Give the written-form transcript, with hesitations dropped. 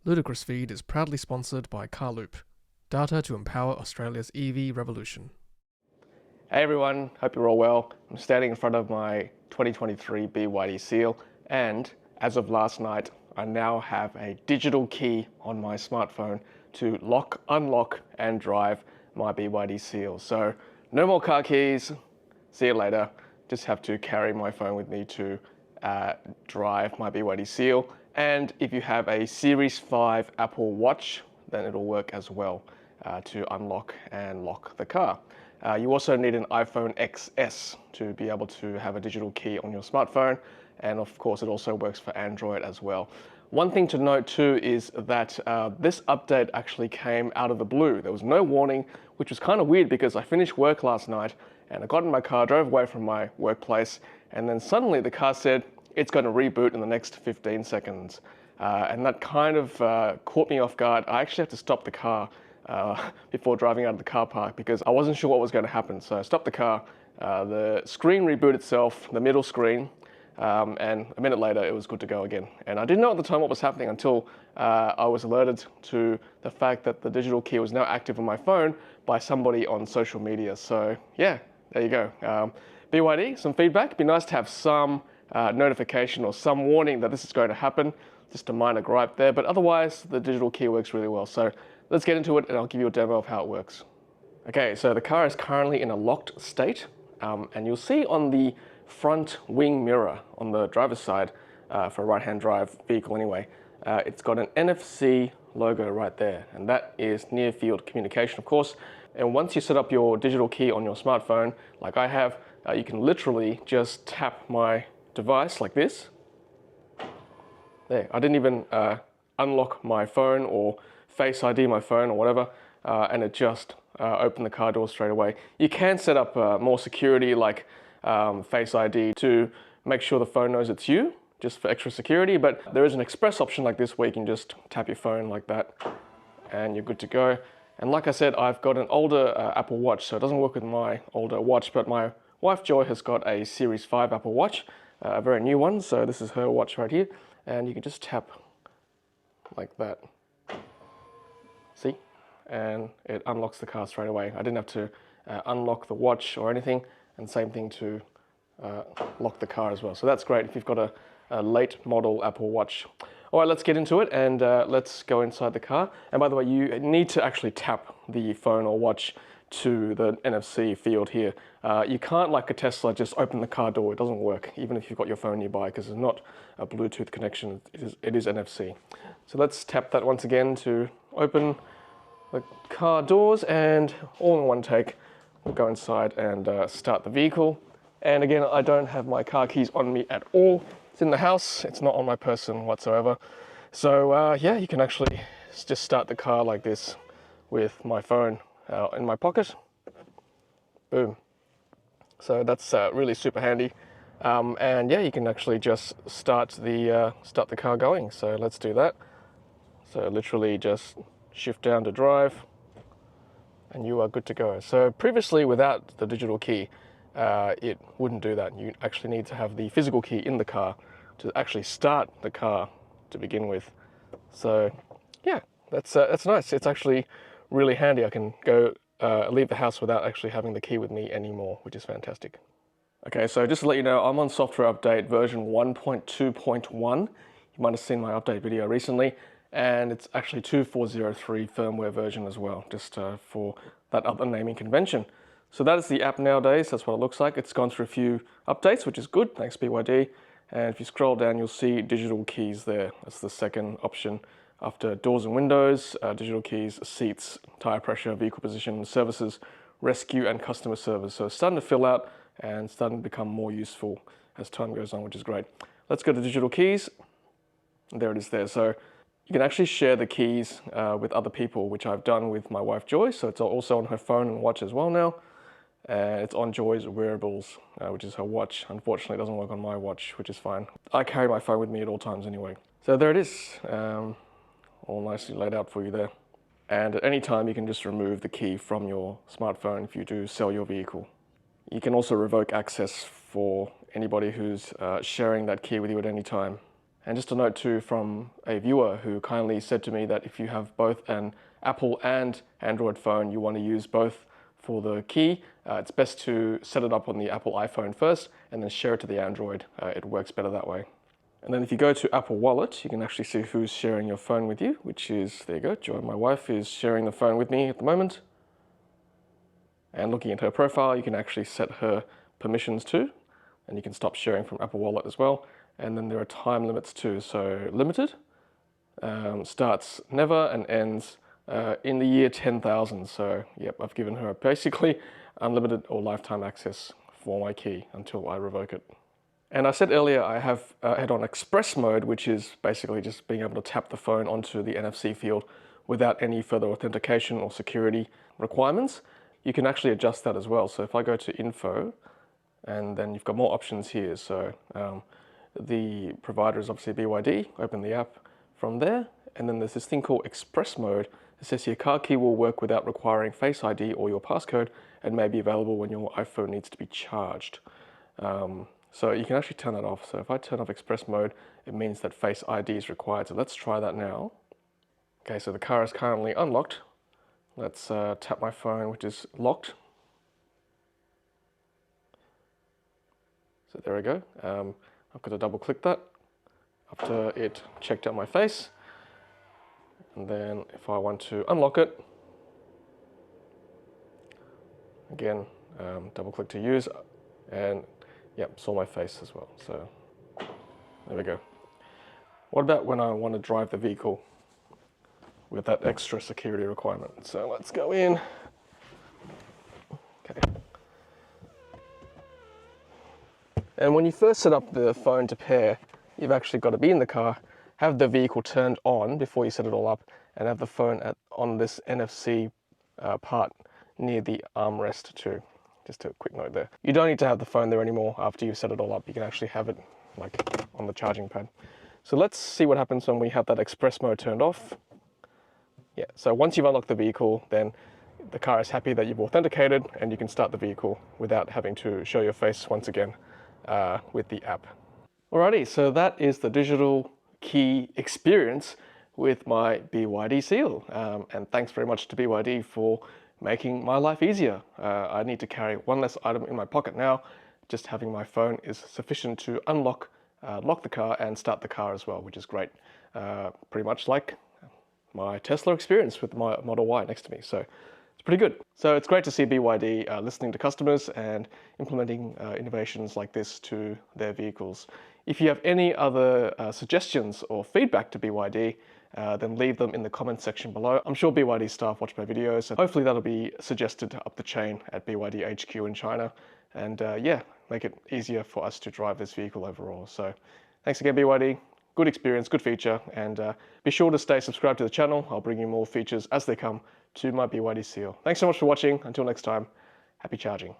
Ludicrous Feed is proudly sponsored by Carloop, data to empower Australia's EV revolution. Hey everyone, hope you're all well. I'm standing in front of my 2023 BYD Seal, and as of last night, I now have a digital key on my smartphone to lock, unlock, and drive my BYD Seal. So no more car keys, see you later. Just have to carry my phone with me to drive my BYD Seal. And if you have a Series 5 Apple Watch, then it'll work as well to unlock and lock the car. You also need an iPhone XS to be able to have a digital key on your smartphone. And of course, it also works for Android as well. One thing to note too is that this update actually came out of the blue. There was no warning, which was kind of weird because I finished work last night and I got in my car, drove away from my workplace, and then suddenly the car said it's going to reboot in the next 15 seconds. And that kind of caught me off guard. I actually had to stop the car before driving out of the car park because I wasn't sure what was going to happen. So I stopped the car, the screen rebooted itself, the middle screen, and a minute later it was good to go again. And I didn't know at the time what was happening until I was alerted to the fact that the digital key was now active on my phone by somebody on social media. So yeah, there you go. BYD, some feedback. It'd be nice to have some notification or some warning that this is going to happen. Just a minor gripe there, but otherwise the digital key works really well. So let's get into it and I'll give you a demo of how it works. Okay, so the car is currently in a locked state, and you'll see on the front wing mirror on the driver's side for a right-hand drive vehicle anyway, it's got an NFC logo right there, and that is near field communication, of course. And once you set up your digital key on your smartphone, like I have, you can literally just tap my device like this. There, I didn't even unlock my phone or Face ID my phone or whatever, and it just opened the car door straight away. You can set up more security like Face ID to make sure the phone knows it's you, just for extra security, but there is an express option like this where you can just tap your phone like that and you're good to go. And like I said, I've got an older Apple Watch, so it doesn't work with my older watch, but my wife Joy has got a Series 5 Apple Watch, a very new one, so this is her watch right here, and you can just tap like that. See? And it unlocks the car straight away. I didn't have to unlock the watch or anything, and same thing to lock the car as well. So that's great if you've got a late model Apple Watch. All right, let's get into it and let's go inside the car. And by the way, you need to actually tap the phone or watch to the NFC field here. You can't, like a Tesla, just open the car door. It doesn't work, even if you've got your phone nearby, because it's not a Bluetooth connection. It is NFC. So let's tap that once again to open the car doors, and all in one take, we'll go inside and start the vehicle. And again, I don't have my car keys on me at all. It's in the house, it's not on my person whatsoever. So yeah, you can actually just start the car like this with my phone in my pocket. Boom. So that's really super handy. And yeah, you can actually just start the car going. So let's do that. So literally just shift down to drive and you are good to go. So previously without the digital key, it wouldn't do that. You actually need to have the physical key in the car to actually start the car to begin with. So yeah, that's nice. It's actually really handy. I can go leave the house without actually having the key with me anymore, which is fantastic. Okay, so just to let you know, I'm on software update version 1.2.1. You might have seen my update video recently, and it's actually 2403 firmware version as well, just for that other naming convention. So that is the app nowadays. That's what it looks like. It's gone through a few updates, which is good. Thanks, BYD. And if you scroll down, you'll see digital keys there. That's the second option. After doors and windows, digital keys, seats, tire pressure, vehicle position, services, rescue, and customer service. So it's starting to fill out and starting to become more useful as time goes on, which is great. Let's go to digital keys. There it is there. So you can actually share the keys with other people, which I've done with my wife Joy. So it's also on her phone and watch as well now. And it's on Joy's wearables, which is her watch. Unfortunately, it doesn't work on my watch, which is fine. I carry my phone with me at all times anyway. So there it is, all nicely laid out for you there. And at any time, you can just remove the key from your smartphone if you do sell your vehicle. You can also revoke access for anybody who's sharing that key with you at any time. And just a note too from a viewer who kindly said to me that if you have both an Apple and Android phone, you want to use both for the key, it's best to set it up on the Apple iPhone first and then share it to the Android. It works better that way. And then if you go to Apple Wallet, you can actually see who's sharing your phone with you, which is, there you go, Joy, my wife, is sharing the phone with me at the moment. And looking at her profile, you can actually set her permissions too, and you can stop sharing from Apple Wallet as well. And then there are time limits too. So limited starts never and ends in the year 10,000. So yep, I've given her basically unlimited or lifetime access for my key until I revoke it. And I said earlier I have it on express mode, which is basically just being able to tap the phone onto the NFC field without any further authentication or security requirements. You can actually adjust that as well. So if I go to info, and then you've got more options here. So the provider is obviously BYD, open the app from there, and then there's this thing called Express Mode. It says your car key will work without requiring Face ID or your passcode and may be available when your iPhone needs to be charged. So you can actually turn that off. So if I turn off Express Mode, it means that Face ID is required. So let's try that now. Okay, so the car is currently unlocked. Let's tap my phone, which is locked. So there we go. I've got to double click that after it checked out my face. And then if I want to unlock it, again, double click to use, and yep, saw my face as well. So there we go. What about when I want to drive the vehicle with that extra security requirement? So let's go in. Okay. And when you first set up the phone to pair, you've actually got to be in the car, have the vehicle turned on before you set it all up, and have the phone on this NFC part near the armrest too. Just a quick note there. You don't need to have the phone there anymore after you've set it all up. You can actually have it like on the charging pad. So let's see what happens when we have that express mode turned off. Yeah, so once you've unlocked the vehicle, then the car is happy that you've authenticated and you can start the vehicle without having to show your face once again with the app. Alrighty, so that is the digital key experience with my BYD Seal. And thanks very much to BYD for making my life easier. I need to carry one less item in my pocket now. Just having my phone is sufficient to unlock, lock the car and start the car as well, which is great. Pretty much like my Tesla experience with my Model Y next to me. So it's pretty good. So it's great to see BYD listening to customers and implementing innovations like this to their vehicles. If you have any other suggestions or feedback to BYD, then leave them in the comment section below. I'm sure BYD staff watch my videos, so hopefully that'll be suggested up the chain at BYD HQ in China. And yeah, make it easier for us to drive this vehicle overall. So thanks again, BYD. Good experience, good feature, and be sure to stay subscribed to the channel. I'll bring you more features as they come to my BYD Seal. Thanks so much for watching. Until next time, happy charging.